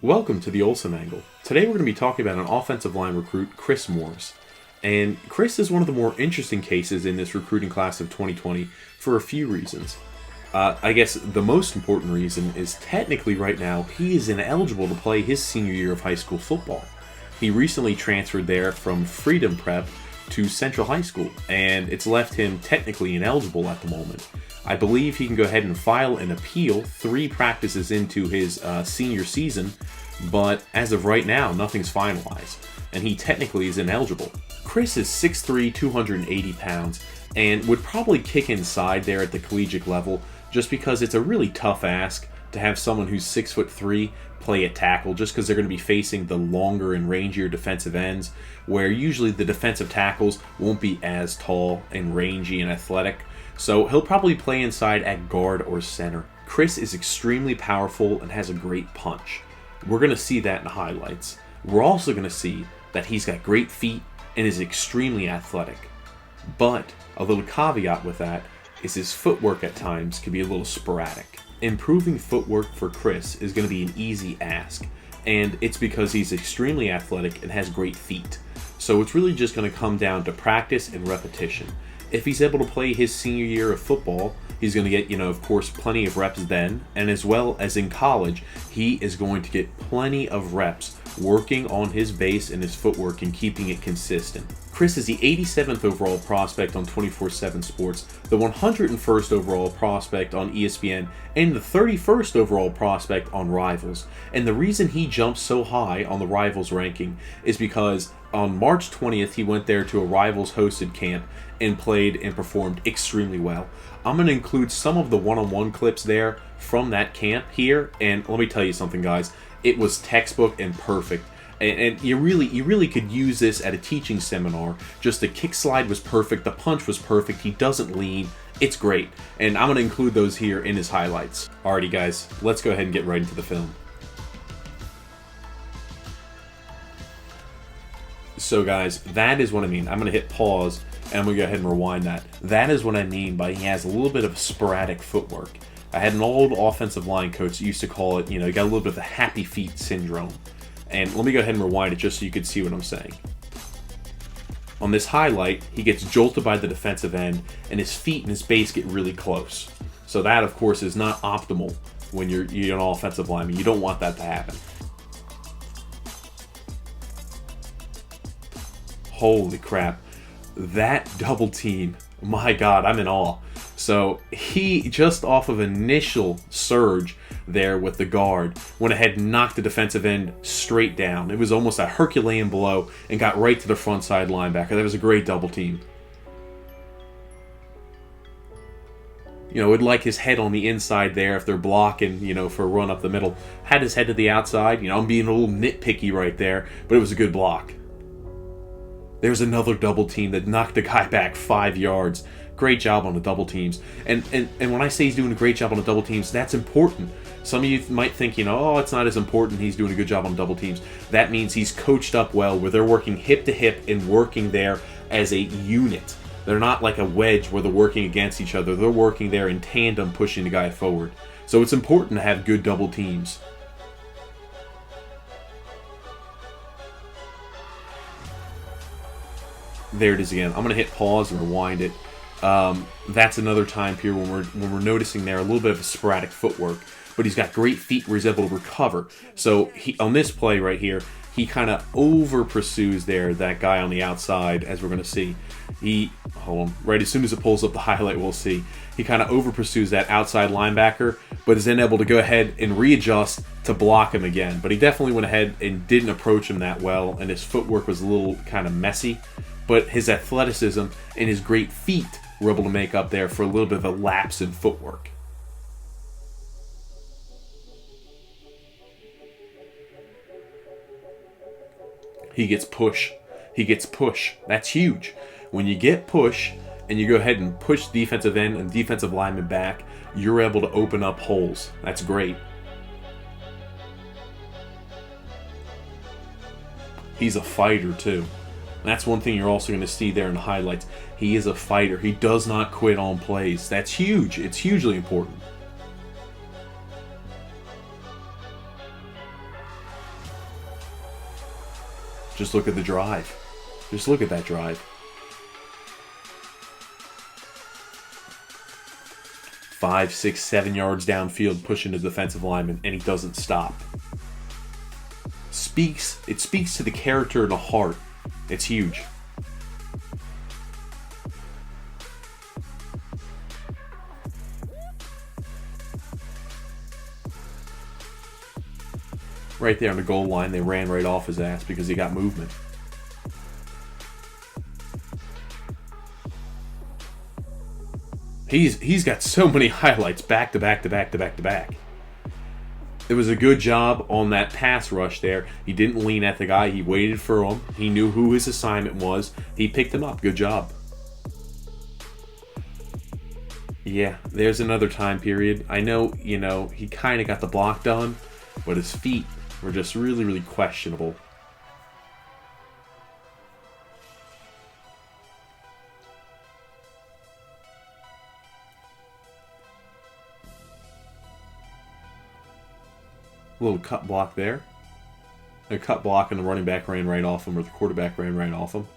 Welcome to the Olsen Angle. Today we're going to be talking about an offensive line recruit, Chris Morris. And Chris is one of the more interesting cases in this recruiting class of 2020 for a few reasons. I guess the most important reason is technically right now he is ineligible to play his senior year of high school football. He recently transferred there from Freedom Prep to Central High School, and it's left him technically ineligible at the moment. I believe he can go ahead and file an appeal 3 practices into his senior season, but as of right now, nothing's finalized, and he technically is ineligible. Chris is 6'3", 280 pounds, and would probably kick inside there at the collegiate level just because it's a really tough ask to have someone who's 6'3" play at tackle, just because they're going to be facing the longer and rangier defensive ends, where usually the defensive tackles won't be as tall and rangy and athletic. So he'll probably play inside at guard or center. Chris is extremely powerful and has a great punch. We're going to see that in the highlights. We're also going to see that he's got great feet and is extremely athletic. But a little caveat with that is his footwork at times can be a little sporadic. Improving footwork for Chris is going to be an easy ask, and it's because he's extremely athletic and has great feet. So it's really just going to come down to practice and repetition. If he's able to play his senior year of football, he's going to get, of course, plenty of reps then, and as well as in college, he is going to get plenty of reps working on his base and his footwork and keeping it consistent. Chris is the 87th overall prospect on 24/7 Sports, the 101st overall prospect on ESPN, and the 31st overall prospect on Rivals. And the reason he jumps so high on the Rivals ranking is because on March 20th, he went there to a Rivals hosted camp and played and performed extremely well. I'm going to include some of the one-on-one clips there from that camp here, and let me tell you something, guys. It was textbook and perfect. And you really could use this at a teaching seminar. Just the kick slide was perfect, the punch was perfect, he doesn't lean. It's great. And I'm going to include those here in his highlights. Alrighty guys, let's go ahead and get right into the film. So guys, that is what I mean. I'm going to hit pause and I'm going to go ahead and rewind that. That is what I mean by he has a little bit of sporadic footwork. I had an old offensive line coach that used to call it, you got a little bit of the happy feet syndrome. And let me go ahead and rewind it just so you can see what I'm saying. On this highlight, he gets jolted by the defensive end, and his feet and his base get really close. So that, of course, is not optimal when you're an offensive lineman. You don't want that to happen. Holy crap. That double team, my God, I'm in awe. So he, just off of initial surge there with the guard, went ahead and knocked the defensive end straight down. It was almost a Herculean blow and got right to the front side linebacker. That was a great double team. It'd like his head on the inside there if they're blocking, for a run up the middle. Had his head to the outside. I'm being a little nitpicky right there, but it was a good block. There's another double team that knocked the guy back 5 yards. Great job on the double teams. And when I say he's doing a great job on the double teams, that's important. Some of you might think, it's not as important, he's doing a good job on double teams. That means he's coached up well, where they're working hip to hip and working there as a unit. They're not like a wedge where they're working against each other. They're working there in tandem, pushing the guy forward. So it's important to have good double teams. There it is again. I'm going to hit pause and rewind it. That's another time here when we're noticing there a little bit of a sporadic footwork, but he's got great feet where he's able to recover. So on this play right here, he kind of over pursues there that guy on the outside, as we're going to see. Hold on, right as soon as it pulls up the highlight, we'll see. He kind of over pursues that outside linebacker, but is then able to go ahead and readjust to block him again. But he definitely went ahead and didn't approach him that well, and his footwork was a little kind of messy. But his athleticism and his great feet were able to make up there for a little bit of a lapse in footwork. He gets push. He gets push. That's huge. When you get push and you go ahead and push defensive end and defensive lineman back, you're able to open up holes. That's great. He's a fighter too. That's one thing you're also going to see there in the highlights. He is a fighter. He does not quit on plays. That's huge. It's hugely important. Just look at the drive. Just look at that drive. 5, 6, 7 yards downfield, pushing the defensive lineman, and he doesn't stop. It speaks to the character and the heart. It's huge. Right there on the goal line, they ran right off his ass because he got movement. He's got so many highlights back to back to back to back to back. It was a good job on that pass rush there. He didn't lean at the guy. He waited for him. He knew who his assignment was. He picked him up. Good job. Yeah, there's another time period. I know, he kind of got the block done, but his feet were just really, really questionable. A little cut block there. A cut block and the running back ran right off him, or the quarterback ran right off him.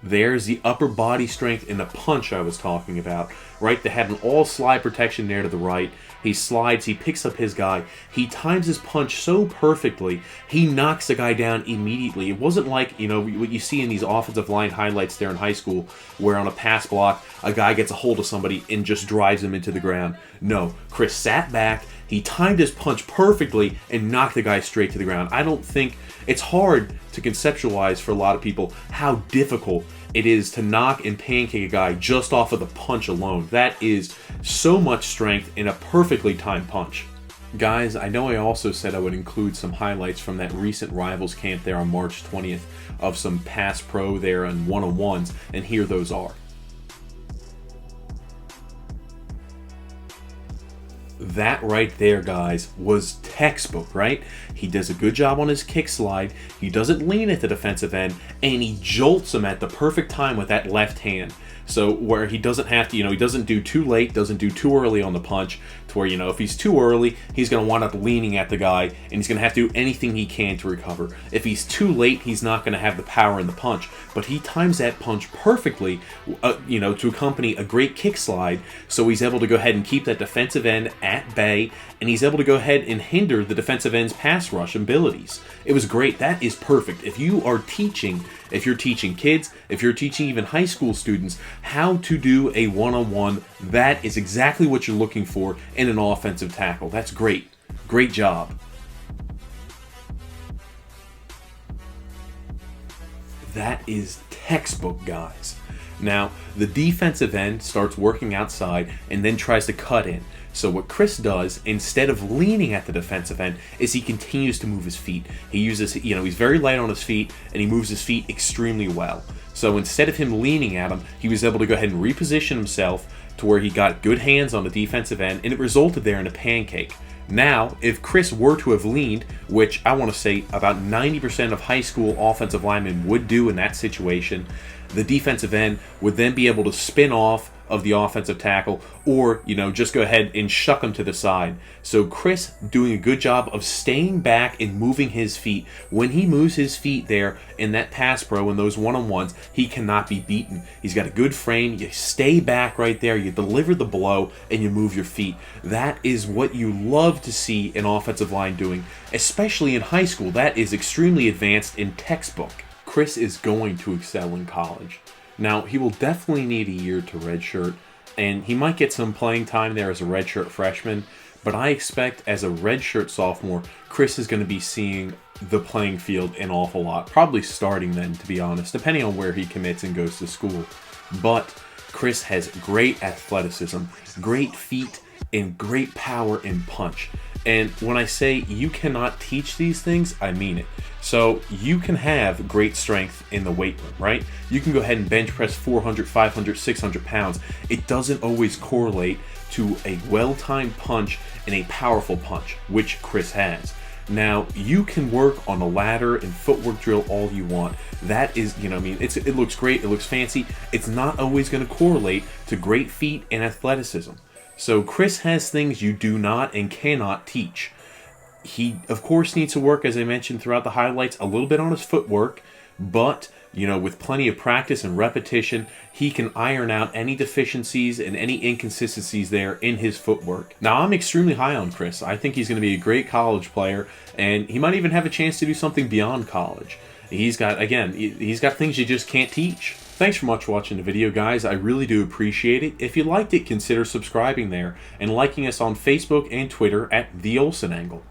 There's the upper body strength and the punch I was talking about. Right, they had an all slide protection there to the right. He slides, he picks up his guy. He times his punch so perfectly, he knocks the guy down immediately. It wasn't like, what you see in these offensive line highlights there in high school, where on a pass block, a guy gets a hold of somebody and just drives him into the ground. No, Chris sat back, he timed his punch perfectly and knocked the guy straight to the ground. I don't think, it's hard to conceptualize for a lot of people how difficult it is to knock and pancake a guy just off of the punch alone. That is so much strength in a perfectly timed punch. Guys, I know I also said I would include some highlights from that recent Rivals camp there on March 20th of some pass pro there and one-on-ones, and here those are. That right there, guys, was textbook, right? He does a good job on his kick slide. He doesn't lean at the defensive end, and he jolts him at the perfect time with that left hand. So where he doesn't have to, he doesn't do too late, doesn't do too early on the punch, to where, if he's too early, he's going to wind up leaning at the guy, and he's going to have to do anything he can to recover. If he's too late, he's not going to have the power in the punch. But he times that punch perfectly, to accompany a great kick slide, so he's able to go ahead and keep that defensive end at bay, and he's able to go ahead and hinder the defensive end's pass rush abilities. It was great. That is perfect. If you're teaching kids, if you're teaching even high school students how to do a one-on-one, that is exactly what you're looking for in an offensive tackle. That's great. Great job. That is textbook, guys. Now, the defensive end starts working outside and then tries to cut in. So what Chris does, instead of leaning at the defensive end, is he continues to move his feet. He uses, he's very light on his feet, and he moves his feet extremely well. So instead of him leaning at him, he was able to go ahead and reposition himself to where he got good hands on the defensive end, and it resulted there in a pancake. Now, if Chris were to have leaned, which I want to say about 90% of high school offensive linemen would do in that situation, the defensive end would then be able to spin off of the offensive tackle, or just go ahead and shuck him to the side. So Chris doing a good job of staying back and moving his feet. When he moves his feet there in that pass pro and those one-on-ones, he cannot be beaten. He's got a good frame. You stay back right there, you deliver the blow, and you move your feet. That is what you love to see an offensive line doing, especially in high school. That is extremely advanced in textbook. Chris is going to excel in college. Now, he will definitely need a year to redshirt, and he might get some playing time there as a redshirt freshman, but I expect as a redshirt sophomore, Chris is going to be seeing the playing field an awful lot, probably starting then, to be honest, depending on where he commits and goes to school. But Chris has great athleticism, great feet, and great power and punch. And when I say you cannot teach these things, I mean it. So you can have great strength in the weight room, right? You can go ahead and bench press 400, 500, 600 pounds. It doesn't always correlate to a well-timed punch and a powerful punch, which Chris has. Now, you can work on a ladder and footwork drill all you want. That is, it looks great, it looks fancy. It's not always going to correlate to great feet and athleticism. So Chris has things you do not and cannot teach. He, of course, needs to work, as I mentioned throughout the highlights, a little bit on his footwork, but, with plenty of practice and repetition, he can iron out any deficiencies and any inconsistencies there in his footwork. Now, I'm extremely high on Chris. I think he's going to be a great college player, and he might even have a chance to do something beyond college. He's got things you just can't teach. Thanks for much for watching the video, guys. I really do appreciate it. If you liked it, consider subscribing there and liking us on Facebook and Twitter at The Olsen Angle.